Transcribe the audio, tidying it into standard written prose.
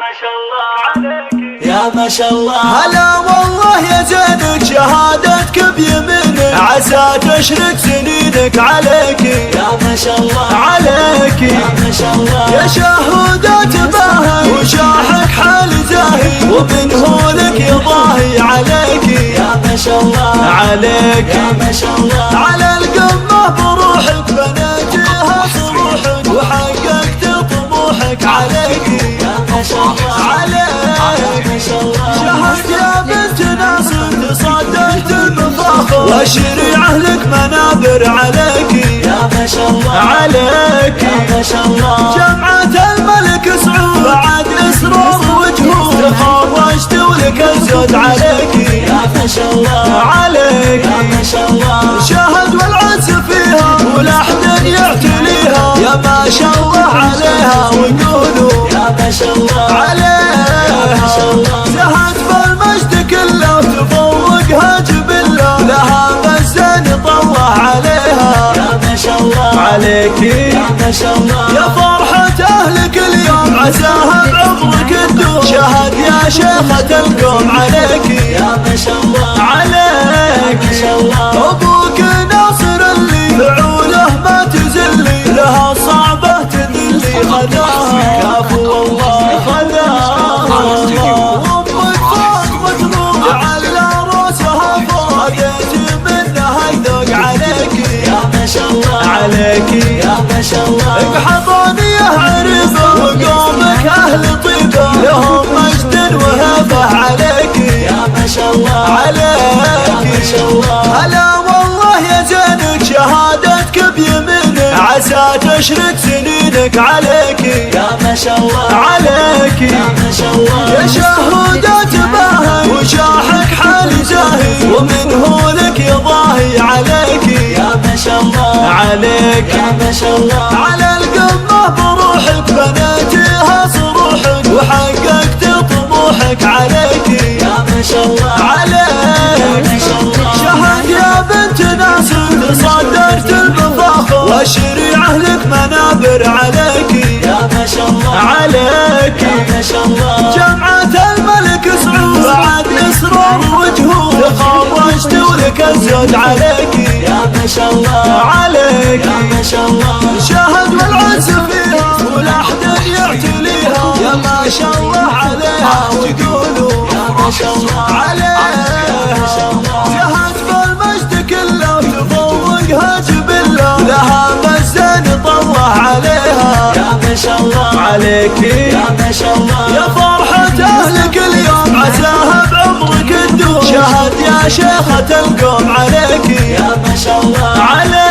ما شاء الله عليك يا ما شاء الله. هلا والله يا زينك شهادتك بيمينك عسى تشرق سنينك عليك يا ما شاء الله عليك يا ما شاء الله. يا شهودات باهي وشاحك حال زاهي وبنهولك يضاهي عليك يا ما شاء الله عليك يا ما شاء الله. على القمة بروحك بنيتها صروحك وحققت طموحك عليك يا ما شاء الله عليك ما شاء الله. شهدت يا بنت ناصر تصدقت المفاخر وشريعه لك منابر عليك يا ما شاء الله عليك يا ما شاء الله. جمعة الملك سعود بعد اسرار وجهود تخرجت ولك الزود عليك يا ما شاء الله عليك يا ما شاء الله. شهد والعز فيها ولحن يعتليها يا ما شاء الله عليها وقولوا يا ما شاء الله عليها ما شاء الله. زهت بالمجد كله وتفوقها جبله لها بالزين طلع عليها يا ما شاء الله عليك يا ما شاء الله. يا فرحة أهلك اليوم عساها بعمرك تدوم شهد يا شيخة القوم عليك يا ما شاء الله عليك ما شاء الله. أبوك ناصر اللي فعوله ما تزلي لها صعبة تذلي خذاها كافو والله خذاها وأمك فاطمة تروح على راسها فادت منها يذوق عليك يا ما شاء الله عليك يا ما شاء الله. بحضانية عريضة وقومك أهل طيبة لهم مجد وهبة عليك يا ما شاء الله عليك يا ما شاء الله. هلا والله يا زينك شهادتك بيمينك عسى تشرق سنينك عليك يا ما شاء الله عليك يا ما شاء الله. يا شهودات باهي وشاحك حال زاهي ومنهولك يضاهي عليك يا ما شاء الله عليك يا ما شاء الله. على القمة بروحك بنيتها صروحك وحققت طموحك عليك يا ما شاء الله عليك ما شاء الله. شهد يا بنت ناصر تصدرت المفاخر وشريعه لك منابر عليك يا ما شاء الله عليك يا ما شاء الله. جمعة الملك سعود بعد اسرار وجهود تخرجت ولك الزود عليك يا ما شاء الله عليك يا ما شاء الله. شهد والعز فيها ولحن يعتليها يا ما شاء الله عليها وقولوا يا ما شاء الله عليها ما شاء الله. زهت بالمجد كله وتفوقها جبله لها بالزين طلع عليها يا ما شاء الله عليك يا ما شاء الله. يا فرحة أهلك اليوم عساها بعمرك تدوم شهد يا شيخة القوم عليك يا ما شاء الله عليك